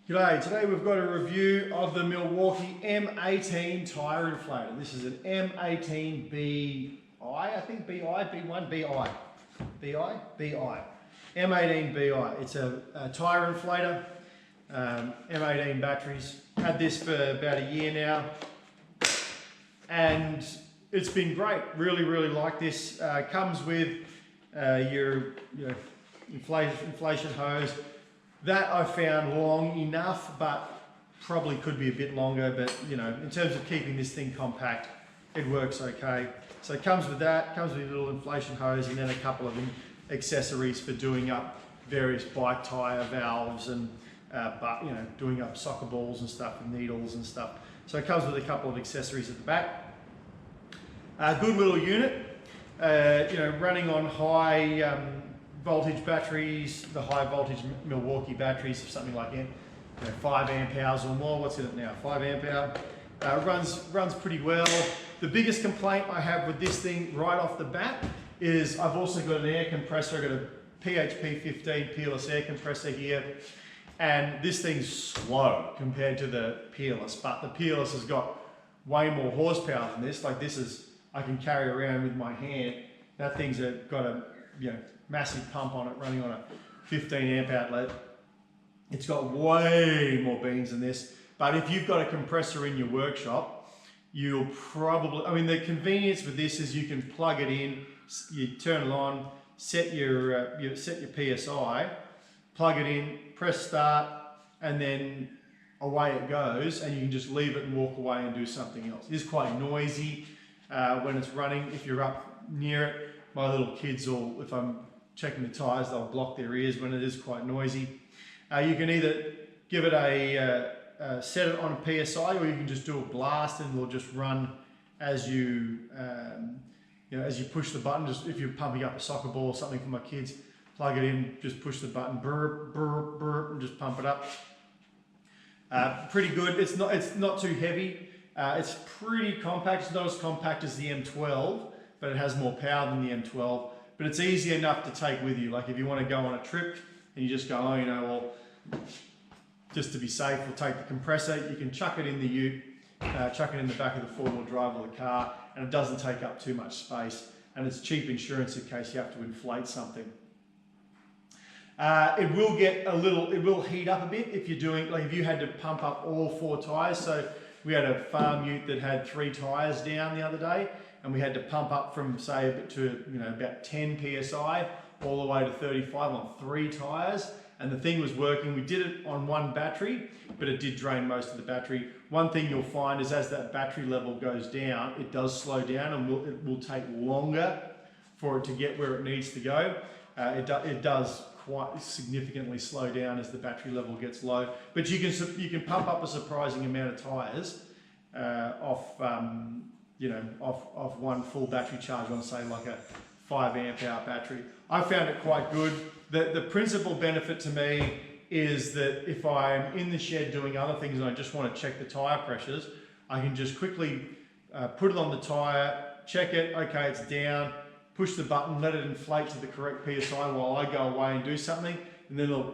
G'day, today we've got a review of the Milwaukee M18 tyre inflator. This is an M18BI, I think BI, B1, BI, M18BI. It's a tyre inflator, M18 batteries. Had this for about a year now, and it's been great. Really like this. Comes with your inflation hose. That I found long enough, but probably could be a bit longer, but in terms of keeping this thing compact, it works okay. So it comes with that, comes with a little inflation hose and then a couple of accessories for doing up various bike tyre valves and doing up soccer balls and stuff and needles and stuff. So it comes with a couple of accessories at the back. Good little unit, running on high voltage batteries, the high voltage Milwaukee batteries, something like 5 amp hours or more. What's in it now? 5 amp hour. Runs pretty well. The biggest complaint I have with this thing right off the bat is I've also got an air compressor. I've got a PHP15 peerless air compressor here, and this thing's slow compared to the peerless, but the peerless has got way more horsepower than this. Like this is, I can carry around with my hand. That thing's got a massive pump on it, running on a 15 amp outlet. It's got way more beans than this, but if you've got a compressor in your workshop, you'll probably, the convenience with this is you can plug it in, you turn it on, set your PSI, plug it in, press start, and then away it goes, and you can just leave it and walk away and do something else. It is quite noisy when it's running. If you're up near it, my little kids will, if I'm checking the tyres, they'll block their ears when it is quite noisy. You can either give it set it on a PSI, or you can just do a blast and it'll just run as you as you push the button. Just if you're pumping up a soccer ball or something for my kids, plug it in, just push the button, burp, burp, burp, and just pump it up. Pretty good. It's not too heavy. It's pretty compact. It's not as compact as the M12, but it has more power than the M12. But it's easy enough to take with you. Like if you want to go on a trip and you just go, just to be safe, we'll take the compressor. You can chuck it in the ute, chuck it in the back of the four-wheel drive of the car, and it doesn't take up too much space. And it's cheap insurance in case you have to inflate something. It will heat up a bit if you're doing, if you had to pump up all 4 tyres. So we had a farm ute that had 3 tyres down the other day, and we had to pump up from say about 10 psi all the way to 35 on 3 tyres, and the thing was working. We did it on 1 battery, but it did drain most of the battery. One thing you'll find is as that battery level goes down, it does slow down, and it will take longer for it to get where it needs to go. It does quite significantly slow down as the battery level gets low, but you can pump up a surprising amount of tyres off 1 full battery charge on say like a 5 amp hour battery. I found it quite good. The principal benefit to me is that if I'm in the shed doing other things and I just want to check the tyre pressures, I can just quickly put it on the tyre, check it, okay, it's down, push the button, let it inflate to the correct PSI while I go away and do something, and then it'll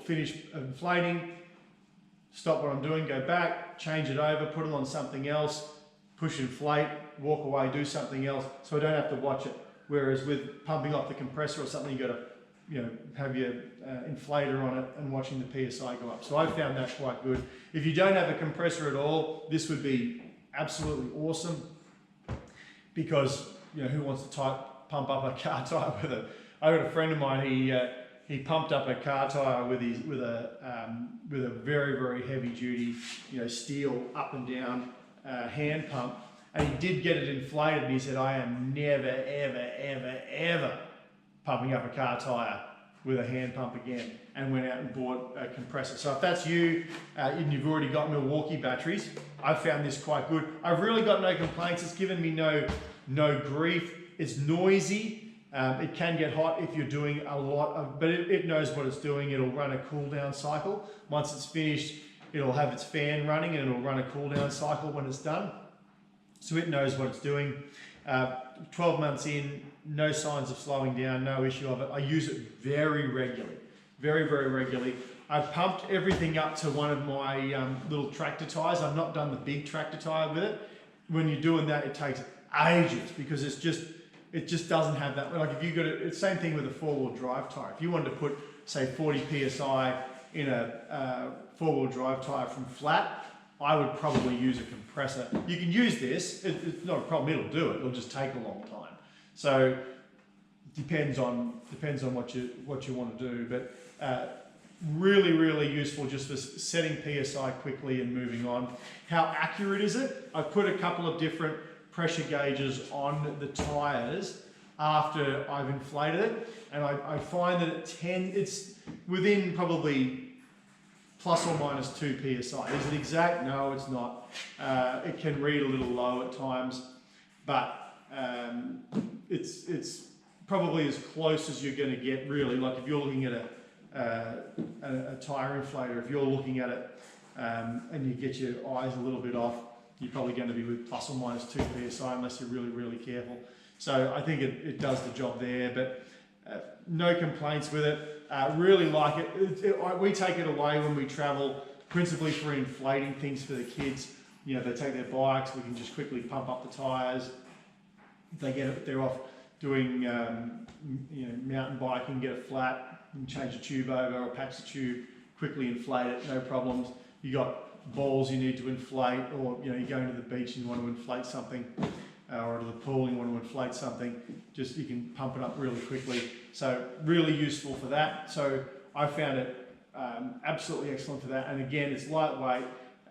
finish inflating, stop what I'm doing, go back, change it over, put it on something else, push inflate, walk away, do something else, so I don't have to watch it. Whereas with pumping off the compressor or something, you've got to have your inflator on it and watching the PSI go up. So I found that quite good. If you don't have a compressor at all, this would be absolutely awesome, because who wants to pump up a car tyre with it? I got a friend of mine, he pumped up a car tyre with a very heavy duty steel up and down hand pump, and he did get it inflated, and he said, I am never ever pumping up a car tyre with a hand pump again, and went out and bought a compressor. So if that's you and you've already got Milwaukee batteries, I found this quite good. I've really got no complaints. It's given me no grief. It's noisy. It can get hot if you're doing a lot of, but it knows what it's doing. It'll run a cool down cycle. Once it's finished, it'll have its fan running and it'll run a cool down cycle when it's done. So it knows what it's doing. 12 months in, no signs of slowing down, no issue of it. I use it very regularly, very regularly. I've pumped everything up to one of my little tractor tires. I've not done the big tractor tire with it. When you're doing that, it takes ages because it just doesn't have that. Like if you got it's same thing with a four-wheel drive tire. If you wanted to put say 40 psi in a four-wheel drive tire from flat, I would probably use a compressor. You can use this. It's not a problem. It'll do it. It'll just take a long time. So depends on what you want to do, but really, really useful just for setting PSI quickly and moving on. How accurate is it? I put a couple of different pressure gauges on the tires after I've inflated it, and I find that it's within probably plus or minus 2 psi. Is it exact? No, it's not. It can read a little low at times, but it's probably as close as you're going to get, really. Like if you're looking at a tire inflator, if you're looking at it and you get your eyes a little bit off, you're probably going to be with plus or minus 2 psi unless you're really, really careful. So I think it does the job there, but no complaints with it. Really like it. We take it away when we travel, principally for inflating things for the kids. You know, they take their bikes, we can just quickly pump up the tires. They're off doing mountain biking, get it flat, and change the tube over or patch the tube, quickly inflate it, no problems. You got balls you need to inflate, or you're going to the beach and you want to inflate something, or to the pool and you want to inflate something, just you can pump it up really quickly. So really useful for that. So I found it absolutely excellent for that. And again, it's lightweight,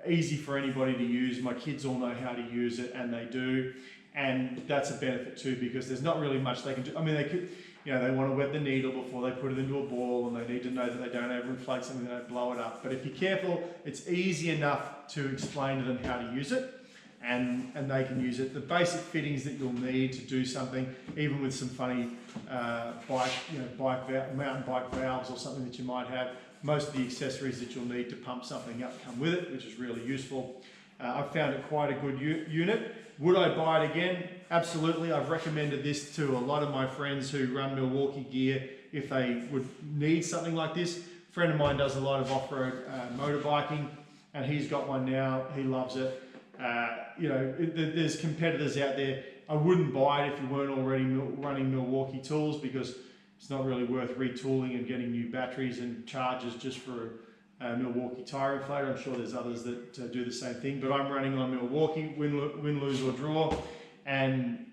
easy for anybody to use. My kids all know how to use it, and they do. And that's a benefit too, because there's not really much they can do. I mean, they could, they want to wet the needle before they put it into a ball, and they need to know that they don't overinflate something, they don't blow it up. But if you're careful, it's easy enough to explain to them how to use it, and they can use it. The basic fittings that you'll need to do something, even with some funny mountain bike valves or something that you might have, most of the accessories that you'll need to pump something up come with it, which is really useful. I've found it quite a good unit. Would I buy it again? Absolutely. I've recommended this to a lot of my friends who run Milwaukee gear if they would need something like this. A friend of mine does a lot of off-road motorbiking, and he's got one now. He loves it. There's competitors out there. I wouldn't buy it if you weren't already running Milwaukee tools, because it's not really worth retooling and getting new batteries and chargers just for Milwaukee Tyre inflator. I'm sure there's others that do the same thing, but I'm running on Milwaukee, win, lose or draw. And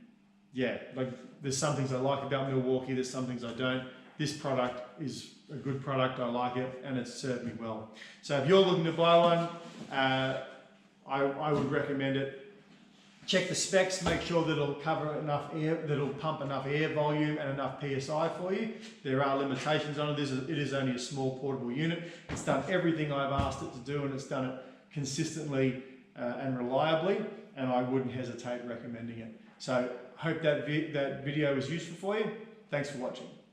yeah, like there's some things I like about Milwaukee, there's some things I don't. This product is a good product, I like it, and it's served me well. So if you're looking to buy one, I would recommend it. Check the specs, make sure that it'll cover enough air, that it'll pump enough air volume and enough PSI for you. There are limitations on it. It is only a small portable unit. It's done everything I've asked it to do, and it's done it consistently and reliably, and I wouldn't hesitate recommending it. So I hope that video was useful for you. Thanks for watching.